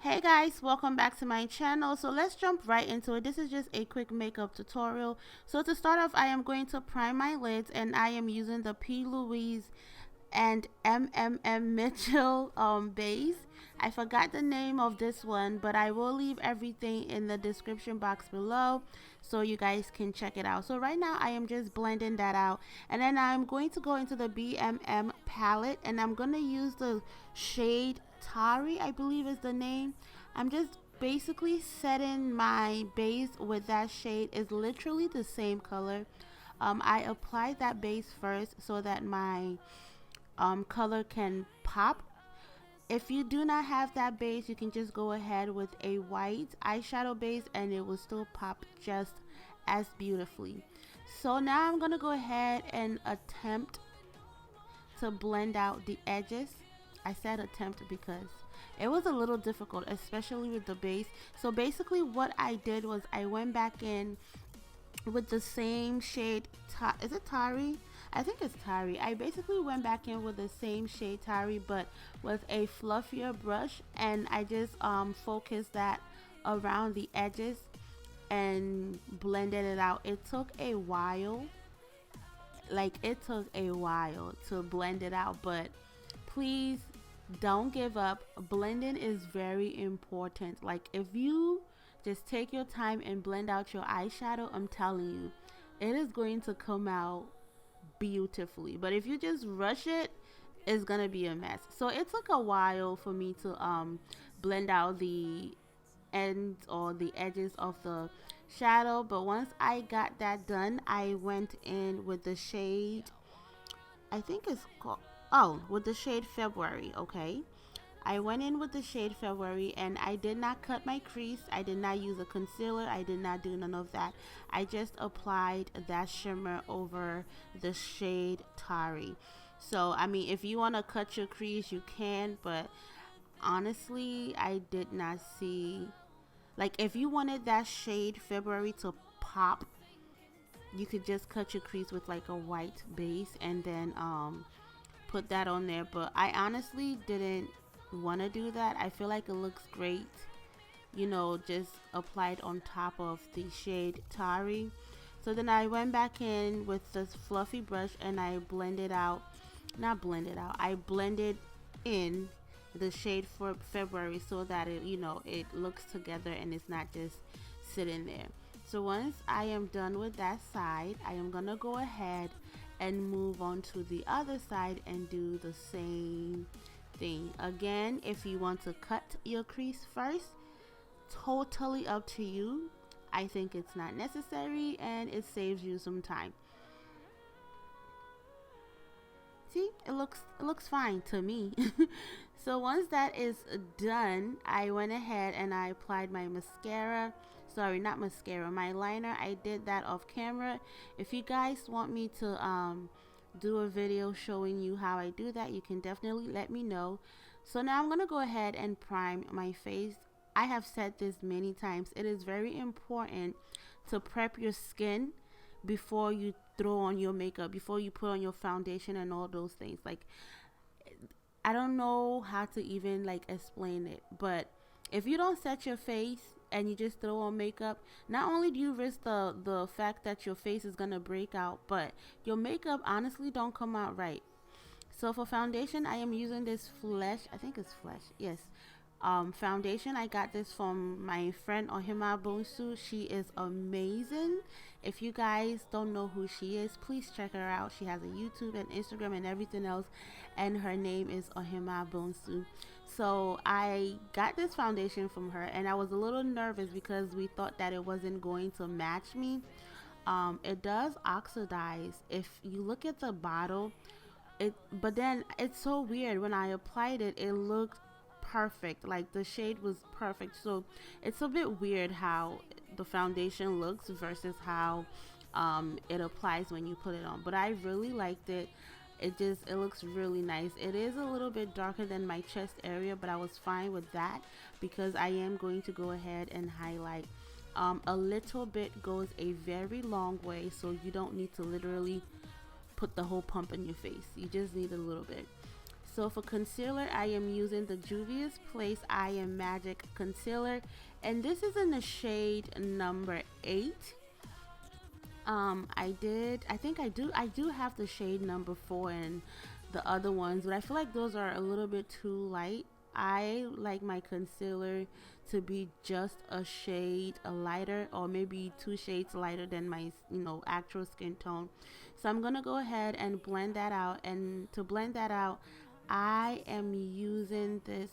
Hey guys, welcome back to my channel. So let's jump right into it. This is just a quick makeup tutorial. So to start off, I am going to prime my lids and I am using the P. Louise and Mitchell base. I forgot the name of this one, but I will leave everything in the description box below so you guys can check it out. So right now I am just blending that out, and then I'm going to go into the BMM palette and I'm going to use the shade Tari, I believe is the name. I'm just basically setting my base with that shade. Is literally the same color. I applied that base first so that my color can pop. If you do not have that base, you can just go ahead with a white eyeshadow base and it will still pop just as beautifully. So now I'm going to go ahead and attempt to blend out the edges. I said attempt because it was a little difficult, especially with the base. So basically what I did was I went back in with the same shade. Is it Tari? I think it's Tari. I basically went back in with the same shade Tari, but with a fluffier brush, and I just focused that around the edges and blended it out. It took a while. Like, it took a while to blend it out, but please don't give up. Blending is very important. Like, if you just take your time and blend out your eyeshadow, I'm telling you, it is going to come out beautifully. But if you just rush it, it's gonna be a mess. So it took a while for me to blend out the ends or the edges of the shadow, but once I got that done, I went in with the shade, I think it's called, oh, with the shade February. Okay, I went in with the shade February and I did not cut my crease. I did not use a concealer. I did not do none of that. I just applied that shimmer over the shade Tari. So, I mean, if you want to cut your crease, you can, but honestly, I did not see, like, if you wanted that shade February to pop, you could just cut your crease with like a white base and then put that on there. But I honestly didn't want to do that. I feel like it looks great, you know, just applied on top of the shade Tari. So then I went back in with this fluffy brush and I blended out, not blended out, I blended in the shade for February so that it, you know, it looks together and it's not just sitting there. So once I am done with that side, I am gonna go ahead and move on to the other side and do the same thing. Again, if you want to cut your crease first, totally up to you. I think it's not necessary and it saves you some time. See, it looks fine to me. So once that is done, I went ahead and I applied my mascara. Sorry, not mascara, my liner. I did that off camera. If you guys want me to do a video showing you how I do that, you can definitely let me know. So now I'm gonna go ahead and prime my face. I have said this many times, it is very important to prep your skin before you throw on your makeup, before you put on your foundation and all those things. Like, I don't know how to even like explain it, but if you don't set your face and you just throw on makeup, not only do you risk the fact that your face is gonna break out, but your makeup honestly don't come out right. So for foundation, I am using this I think it's Flesh, yes, foundation. I got this from my friend Ohima Bonsu. She is amazing. If you guys don't know who she is, please check her out. She has a YouTube and Instagram and everything else, and her name is Ohima Bonsu. So I got this foundation from her and I was a little nervous because we thought that it wasn't going to match me. It does oxidize if you look at the bottle. But then it's so weird, when I applied it, it looked perfect, like the shade was perfect. So it's a bit weird how the foundation looks versus how it applies when you put it on, but I really liked it. It looks really nice. It is a little bit darker than my chest area, but I was fine with that because I am going to go ahead and highlight. A little bit goes a very long way, so you don't need to literally put the whole pump in your face. You just need a little bit. So for concealer, I am using the Juviasplace I Am Magic concealer, and this is in the shade number 8. I do have the shade number 4 and the other ones, but I feel like those are a little bit too light. I like my concealer to be just a shade lighter, or maybe 2 shades lighter than my actual skin tone. So I'm gonna go ahead and blend that out, and to blend that out, I am using this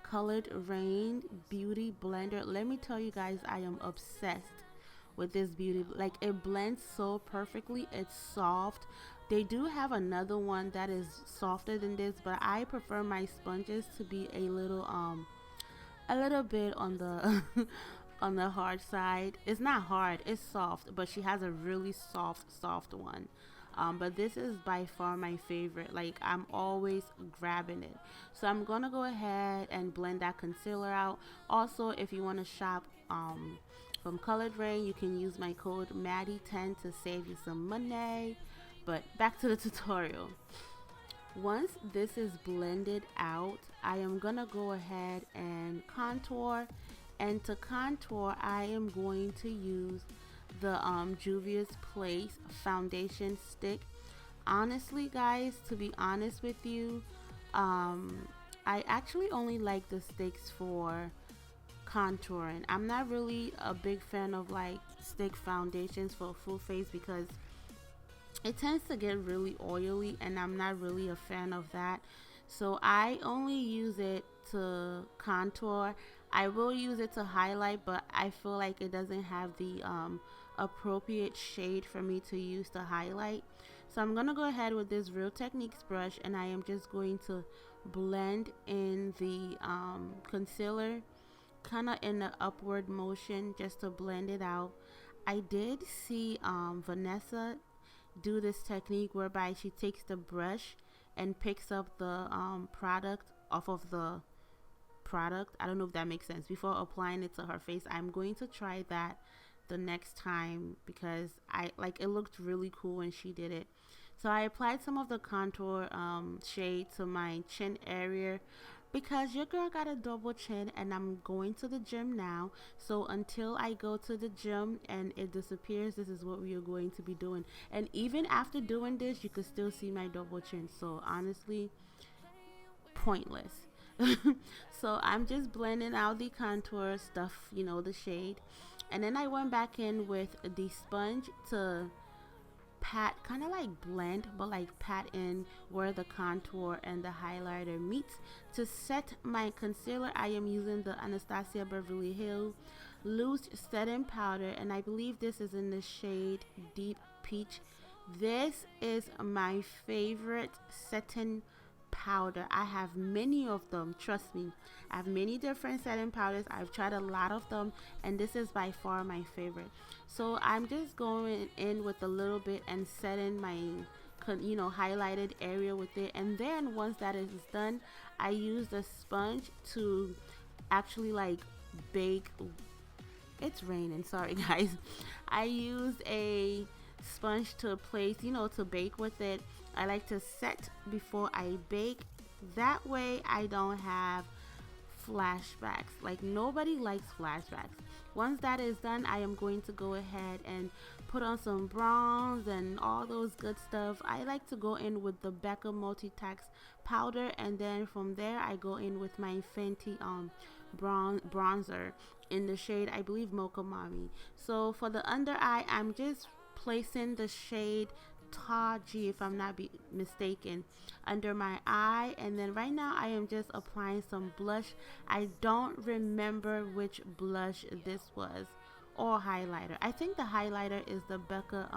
colouredraine beauty blender. Let me tell you guys, I am obsessed with this beauty. Like, it blends so perfectly. It's soft. They do have another one that is softer than this, but I prefer my sponges to be a little bit on the on the hard side. It's not hard, it's soft, but she has a really soft one. But this is by far my favorite. Like, I'm always grabbing it. So I'm gonna go ahead and blend that concealer out. Also, if you want to shop from colouredraine, you can use my code Maddie10 to save you some money. But back to the tutorial. Once this is blended out, I am gonna go ahead and contour, and to contour I am going to use the Juviasplace foundation stick. Honestly guys, to be honest with you, I actually only like the sticks for contouring. I'm not really a big fan of like stick foundations for full face because it tends to get really oily, and I'm not really a fan of that. So I only use it to contour. I will use it to highlight, but I feel like it doesn't have the appropriate shade for me to use to highlight. So I'm gonna go ahead with this Real Techniques brush, and I am just going to blend in the concealer kind of in an upward motion just to blend it out. I did see Vanessa do this technique whereby she takes the brush and picks up the product off of the product. I don't know if that makes sense, before applying it to her face. I'm going to try that the next time because it looked really cool when she did it. So I applied some of the contour shade to my chin area because your girl got a double chin, and I'm going to the gym now. So until I go to the gym and it disappears, this is what we are going to be doing. And even after doing this, you could still see my double chin. So honestly, pointless. So I'm just blending out the contour stuff, the shade. And then I went back in with the sponge to pat, kind of like blend, but like pat in where the contour and the highlighter meets. To set my concealer, I am using the Anastasia loose setting powder, and I believe this is in the shade Deep Peach. This is my favorite setting powder. I have many of them, trust me. I have many different setting powders. I've tried a lot of them, and this is by far my favorite. So I'm just going in with a little bit and setting my highlighted area with it, and then once that is done, I use the sponge to actually like bake. It's raining, sorry guys. I used a sponge to place, to bake with it. I like to set before I bake. That way I don't have flashbacks. Like, nobody likes flashbacks. Once that is done, I am going to go ahead and put on some bronze and all those good stuff. I like to go in with the Becca Multi-Tax powder, and then from there I go in with my Fenty bronzer in the shade, I believe, Mocha Mami. So for the under eye, I'm just placing the shade Taji, if I'm not mistaken, under my eye, and then right now I am just applying some blush. I don't remember which blush this was, or highlighter. I think the highlighter is the Becca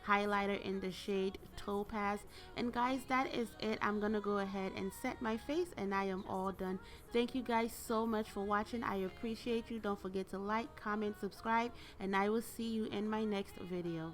highlighter in the shade Topaz. And guys, that is it. I'm gonna go ahead and set my face, and I am all done. Thank you guys so much for watching. I appreciate you. Don't forget to like, comment, subscribe, and I will see you in my next video.